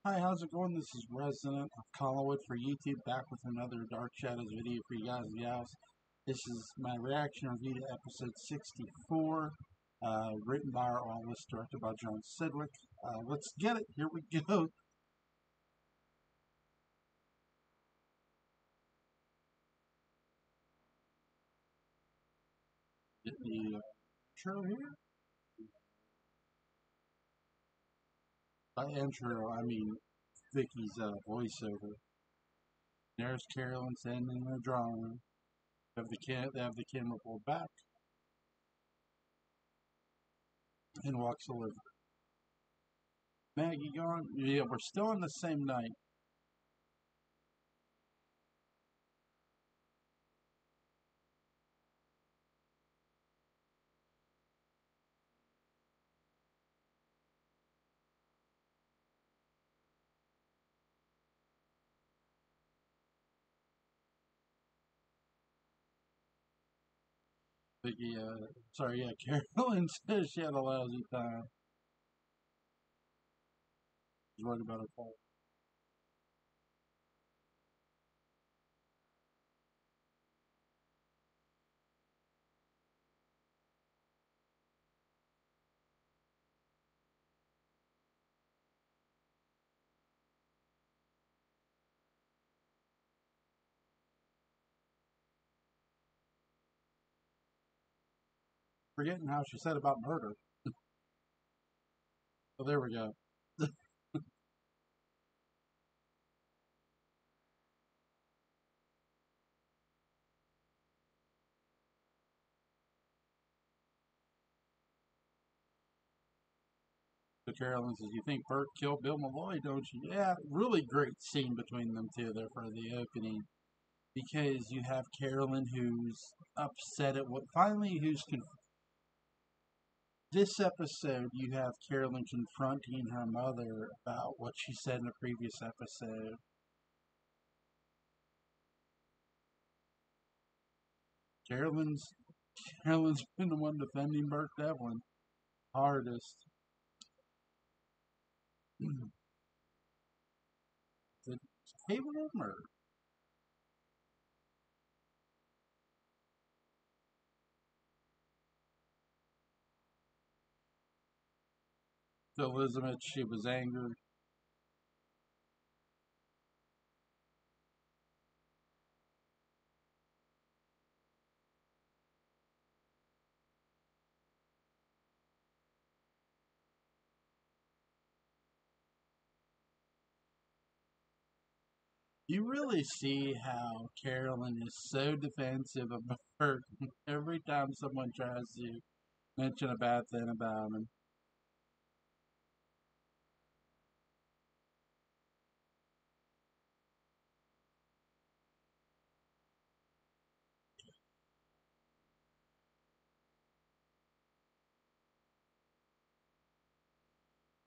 Hi, how's it going? This is Resident of Collinwood for YouTube, back with another Dark Shadows video for you guys and gals. This is my reaction review to episode 64, written by our artist, directed by John Sidwick. Let's get it. Here we go. Get the intro here. By intro, I mean Vicky's voiceover. There's Carolyn standing in the drawing room. They have the camera pulled back and walks over. Maggie gone? Yeah, we're still in the same night. Vicky, sorry, yeah, Carolyn says she had a lousy time. She's worried about her fault. Forgetting how she said about murder. Oh, there we go. So Carolyn says, "You think Bert killed Bill Malloy, don't you?" Yeah, really great scene between them two there for the opening. Because you have Carolyn who's upset at what finally this episode you have Carolyn confronting her mother about what she said in the previous episode. Carolyn's Carolyn's been the one defending Bert Devlin hardest. The capable murder. To Elizabeth, she was angry. You really see how Carolyn is so defensive of Bert every time someone tries to mention a bad thing about him.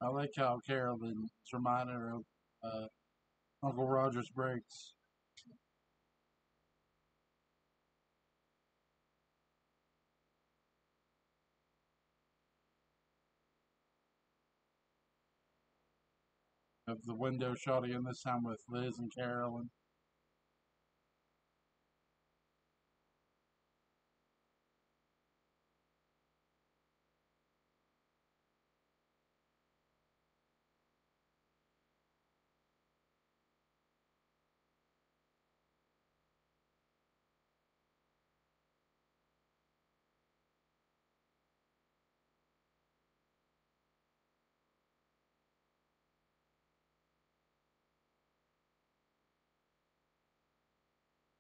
I like how Carolyn is reminding her of Uncle Roger's breaks. Of the window shot again, this time with Liz and Carolyn.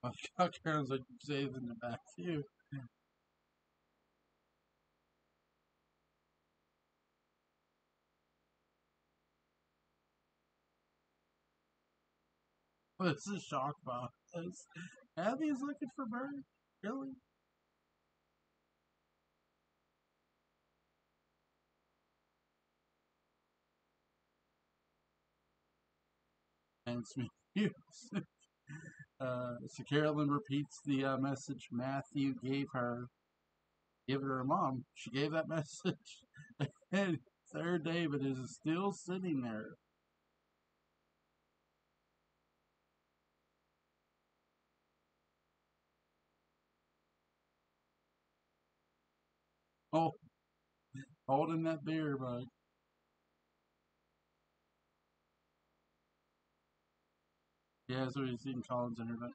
I like how Carolyn's like saving the back view. This is shock box. Abby's looking for Bert? Really? And it's me. So Carolyn repeats the message Matthew gave her. Give it to her mom. She gave that message. And Sarah David is still sitting there. Oh, holding that beer, bud. Yeah, that's what he's eating Collins internet.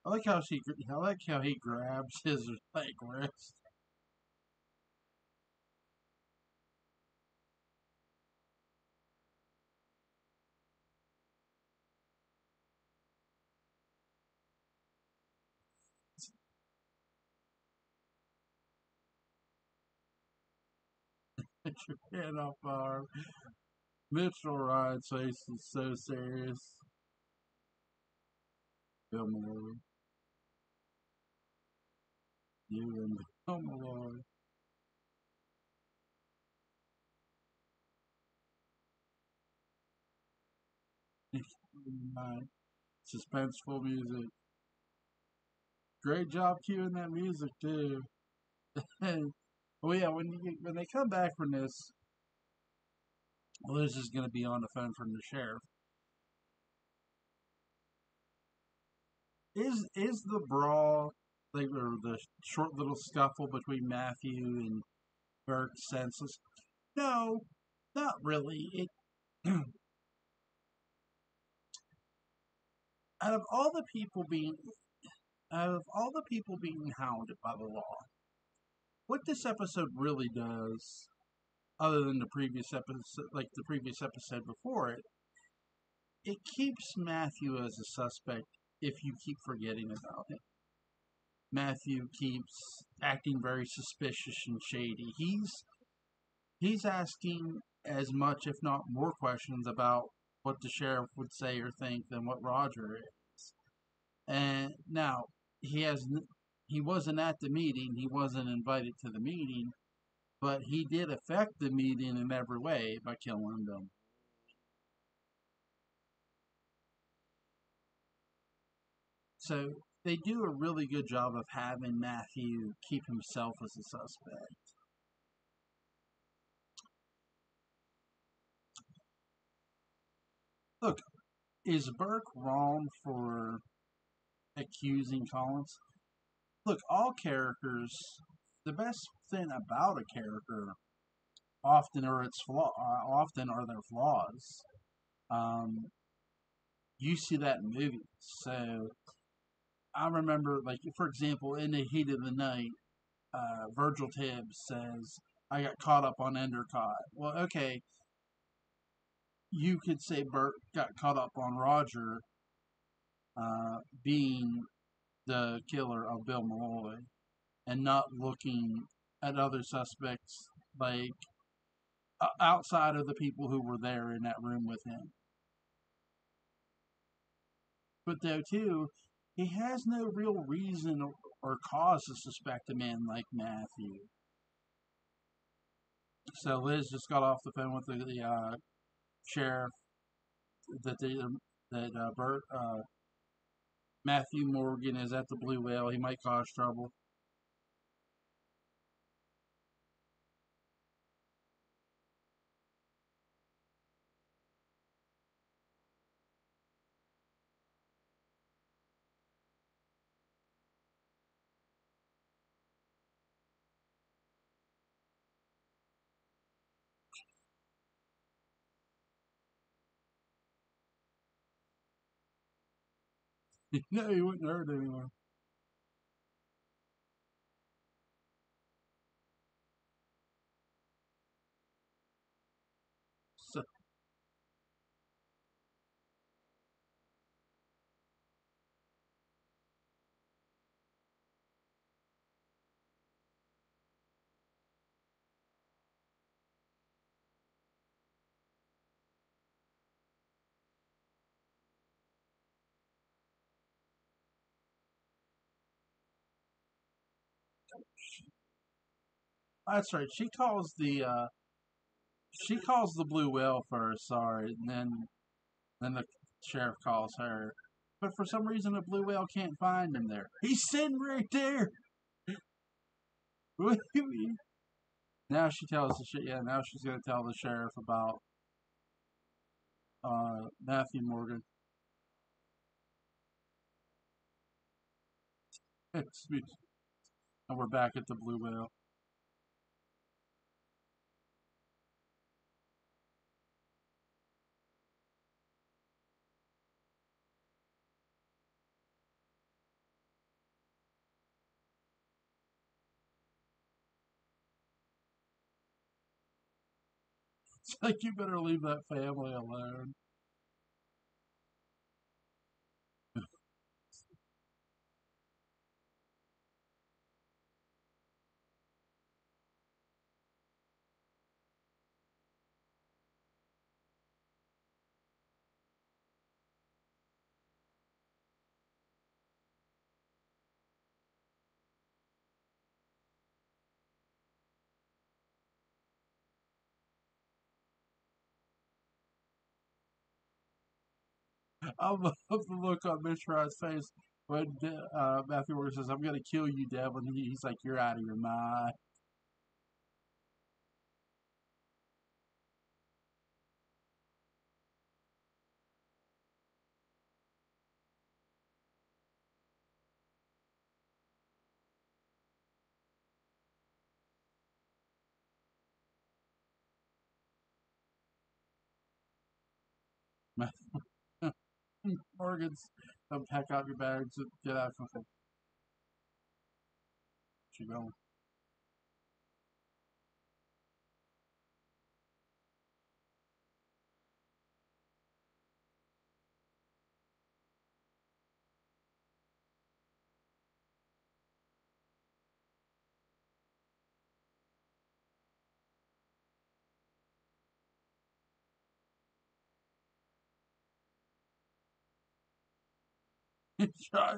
I like how he grabs his like wrist. Get your hand off my arm. Mitchell Ryan's face is so serious. Bill Malloy. You and Bill Malloy. Suspenseful music. Great job cueing that music too. Well, yeah, when they come back from this, Liz is going to be on the phone from the sheriff. Is the brawl like or the short little scuffle between Matthew and Burke senseless? No, not really. It out of all the people being out of all the people being hounded by the law, what this episode really does, other than the previous episode, like the previous episode before it, it keeps Matthew as a suspect if you keep forgetting about him. Matthew keeps acting very suspicious and shady. He's asking as much, if not more, questions about what the sheriff would say or think than what Roger is. And now he has he wasn't at the meeting. He wasn't invited to the meeting, but he did affect the meeting in every way by killing them. So they do a really good job of having Matthew keep himself as a suspect. Look, is Burke wrong for accusing Collins? Look, all characters, the best thing about a character often are their flaws. Um, you see that in movies. So I remember, like for example, in the heat of the night, Virgil Tibbs says, "I got caught up on Endicott." Well, okay, you could say Bert got caught up on Roger being the killer of Bill Malloy and not looking at other suspects like outside of the people who were there in that room with him. But though too, he has no real reason or cause to suspect a man like Matthew. So Liz just got off the phone with the sheriff that they that Bert Matthew Morgan is at the Blue Whale. He might cause trouble. No, he wouldn't hurt anyone. So, that's right. She calls the Blue Whale first. Sorry, and then the sheriff calls her. But for some reason, the Blue Whale can't find him there. He's sitting right there. What do you mean? Now she tells the shit. Yeah, now she's gonna tell the sheriff about Matthew Morgan. Excuse me. And we're back at the Blue Whale. It's like you better leave that family alone. I love the look on Mishra's face when Matthew Morgan says, "I'm going to kill you, Devlin." He's like, "You're out of your mind." Morgan's, pack out your bags and get out from here. You going?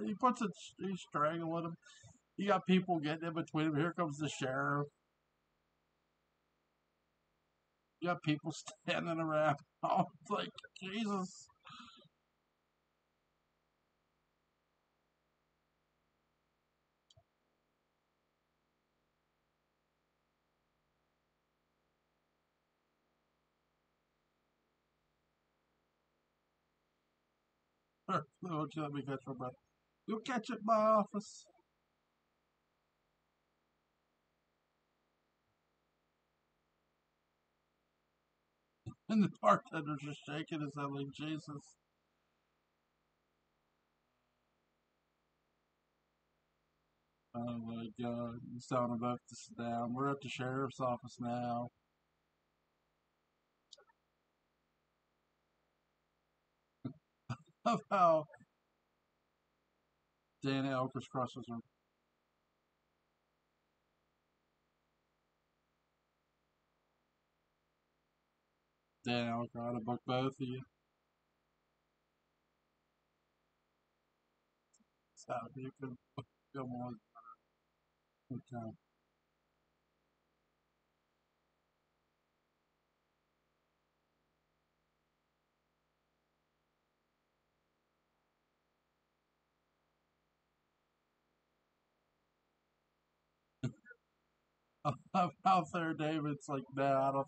He puts a he's strangling him. You got people getting in between him. Here comes the sheriff. You got people standing around. Oh, it's like Jesus. Don't you let me catch my breath. You'll catch it in my office. And the bartender's just shaking his head like Jesus. Oh my God. He's telling about to sit down. We're at the sheriff's office now. Of how Dana Elkers crosses her. Dana Elker, I'd have booked both of you. So you can come on. Okay. I'm out there, David's like, no,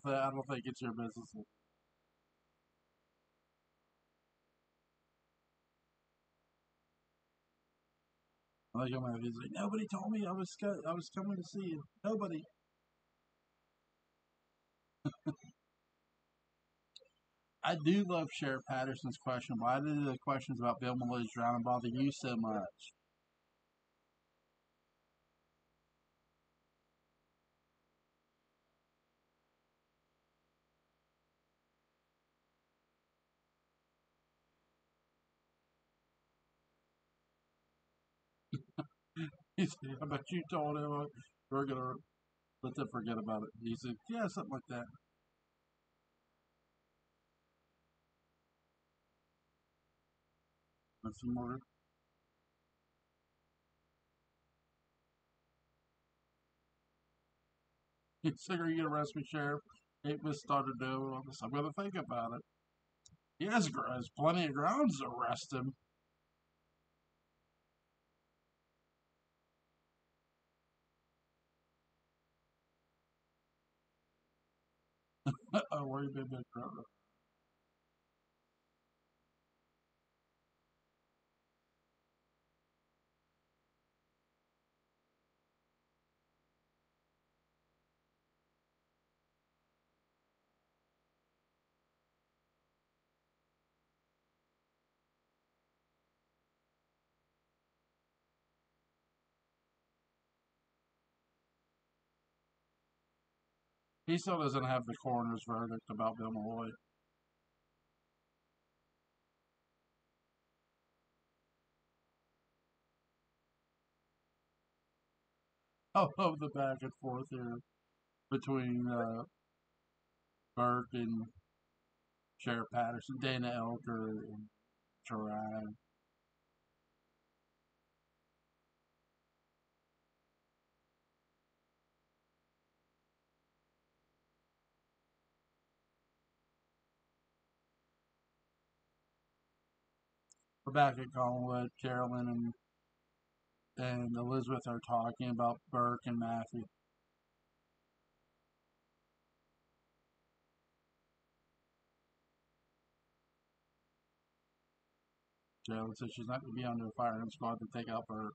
I don't think it's your business. Like he's like, nobody told me I was coming to see you. Nobody. I do love Sheriff Patterson's question. Why did the questions about Bill Malloy's drowning bother you so much? He said, I bet you told him we're gonna let them forget about it. He said, yeah, something like that. That's some more. He said, are you gonna arrest me, Sheriff? Amos started doing all this. I'm gonna think about it. He has plenty of grounds to arrest him. Oh, where you been, Big Brother? He still doesn't have the coroner's verdict about Bill Malloy. I love the back and forth here between Burke and Sheriff Patterson, Dana Elker, and Ryan. We're back at Collinwood. Carolyn and Elizabeth are talking about Burke and Matthew. Carolyn says she's not going to be under the firing squad to take out Burke.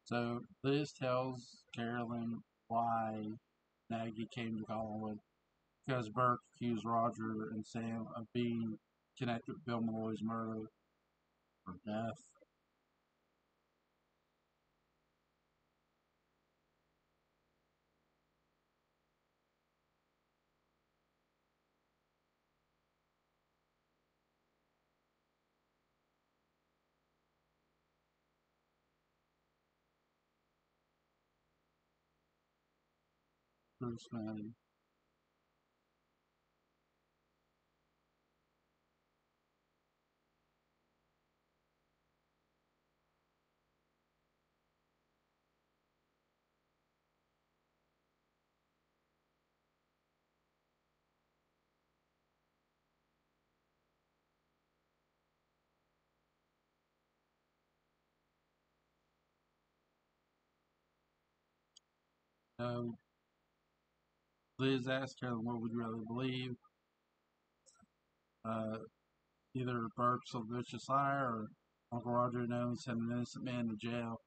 So Liz tells Carolyn why Maggie came to Collinwood. Because Burke accused Roger and Sam of being connected with Bill Malloy's murder or death. Bruce Manning. So Liz asked Carolyn, what would you rather believe? Either Burke's a vicious liar or Uncle Roger knows sent an innocent man to jail.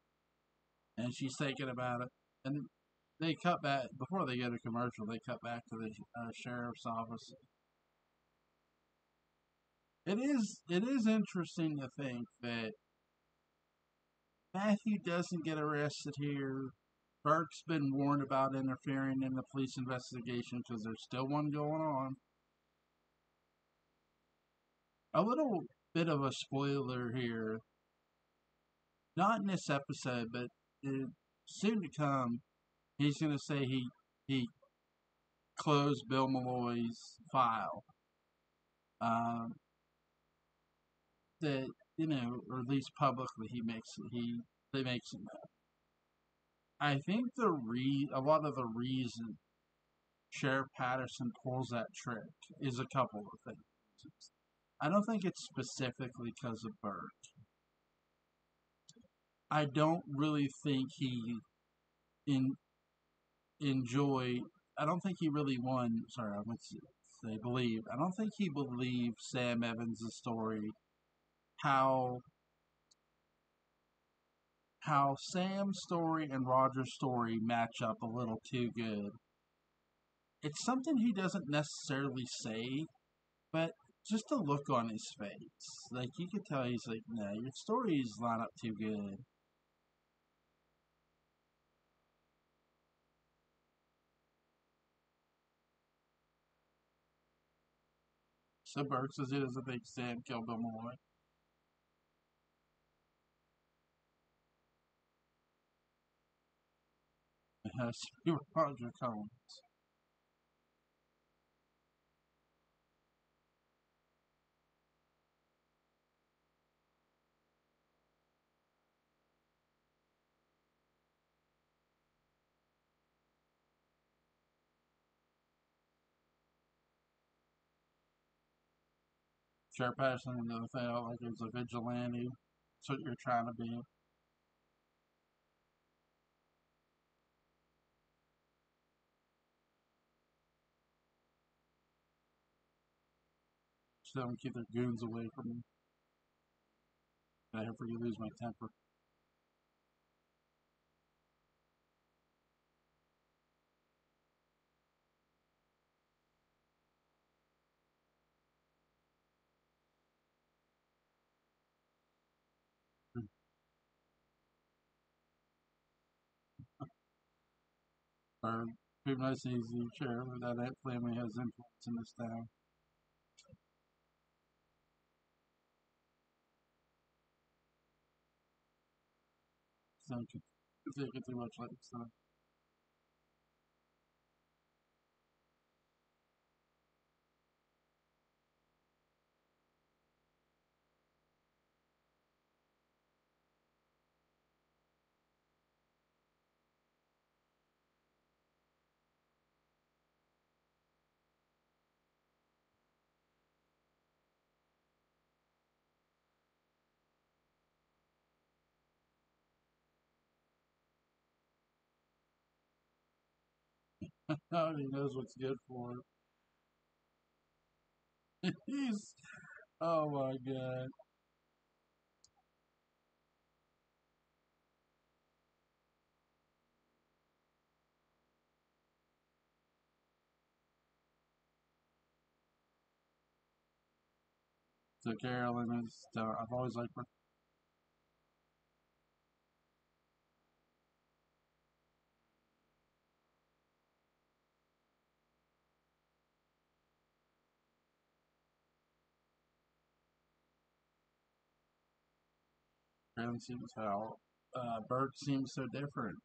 And she's thinking about it. And they cut back, before they go to commercial, they cut back to the sheriff's office. It is interesting to think that Matthew doesn't get arrested here. Burke's been warned about interfering in the police investigation because there's still one going on. A little bit of a spoiler here. Not in this episode, but soon to come, he's going to say he closed Bill Malloy's file. That, or at least publicly, they makes it known. I think a lot of the reason Sheriff Patterson pulls that trick is a couple of things. I don't think it's specifically because of Burke. I don't really think he enjoyed. I don't think he really won. Sorry, I meant to say believe. I don't think he believed Sam Evans' story. How Sam's story and Roger's story match up a little too good. It's something he doesn't necessarily say, but just the look on his face. Like, you could tell he's like, no, your stories line up too good. So Burke says he doesn't think Sam killed Bill Malloy. It has to be Roger Collins. Sheriff Patterson and the felt like he was a vigilante. That's what you're trying to be. So don't keep their goons away from me. I hope you lose my temper. Or people nice and easy sheriff that family has influence in this town. So thinking too much like so. Oh, he knows what's good for him. He's oh my god. So Carolyn is I've always liked her. Carolyn seems how Bert seems so different.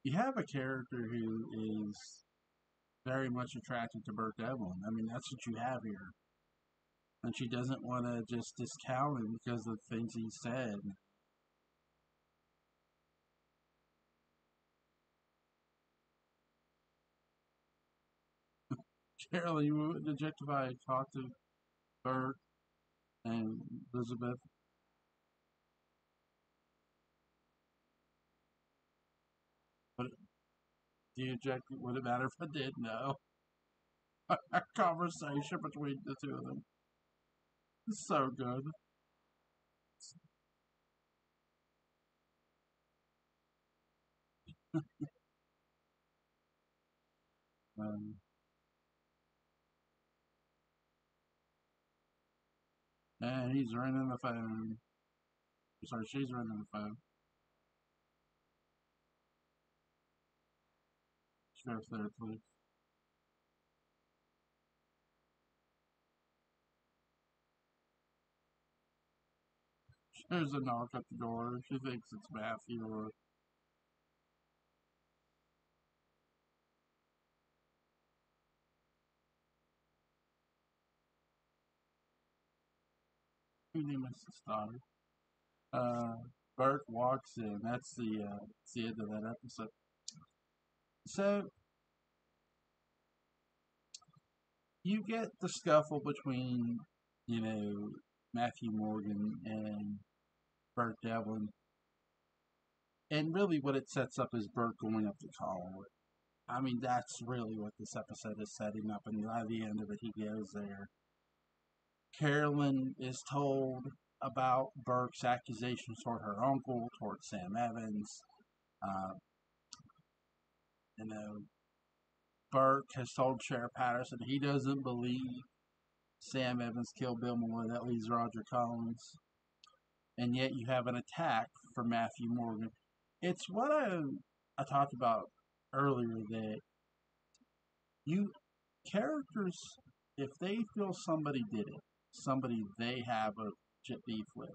You have a character who is very much attracted to Bert Devlin. I mean, that's what you have here. And she doesn't want to just discount him because of the things he said. Carolyn, you would objectify talk to Bert and Elizabeth. But do you object? Would it matter if I did? No. A conversation between the two of them. It's so good. Um, and he's ringing the phone. Sorry, she's ringing the phone. Sheriff's there, please. There's a knock at the door. She thinks it's Matthew or who named Mrs. Stoddard. Bert walks in. That's the end of that episode. So you get the scuffle between, you know, Matthew Morgan and Bert Devlin. And really what it sets up is Bert going up to Collinwood. I mean, that's really what this episode is setting up, and by the end of it, he goes there. Carolyn is told about Burke's accusations toward her uncle, toward Sam Evans. Uh, you know, Burke has told Sheriff Patterson he doesn't believe Sam Evans killed Bill Moore. That leaves Roger Collins. And yet you have an attack from Matthew Morgan. It's what I talked about earlier that you characters, if they feel somebody did it, somebody they have a beef with,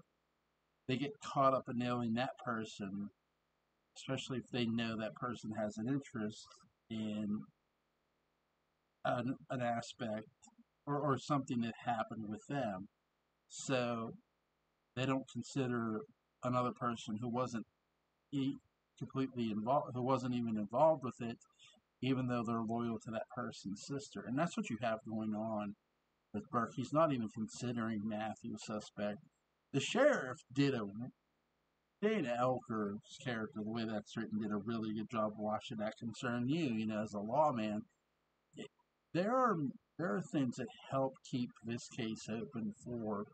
they get caught up in nailing that person, especially if they know that person has an interest in an aspect or something that happened with them. So they don't consider another person who wasn't completely involved, who wasn't even involved with it, even though they're loyal to that person's sister. And that's what you have going on with Burke. He's not even considering Matthew a suspect. The sheriff did a Dana Elker's character, the way that's written, did a really good job watching that concern you. You know, as a lawman, it, there are there are things that help keep this case open for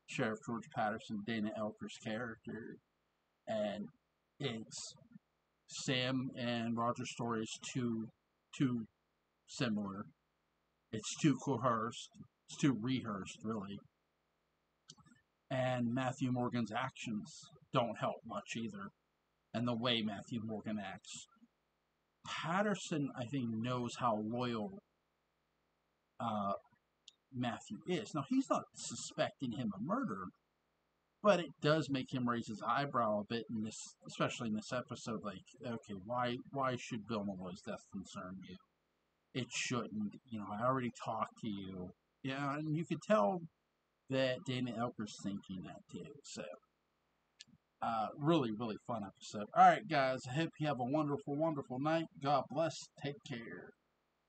Sheriff George Patterson, Dana Elker's character, and it's Sam and Roger's story is too similar. It's too coerced. It's too rehearsed, really. And Matthew Morgan's actions don't help much either. And the way Matthew Morgan acts. Patterson, I think, knows how loyal Matthew is. Now, he's not suspecting him of murder, but it does make him raise his eyebrow a bit in this, especially in this episode. Like, okay, why should Bill Malloy's death concern you? It shouldn't. I already talked to you. Yeah, and you could tell that Dana Elker's thinking that too. So, really, really fun episode. All right, guys. I hope you have a wonderful, wonderful night. God bless. Take care.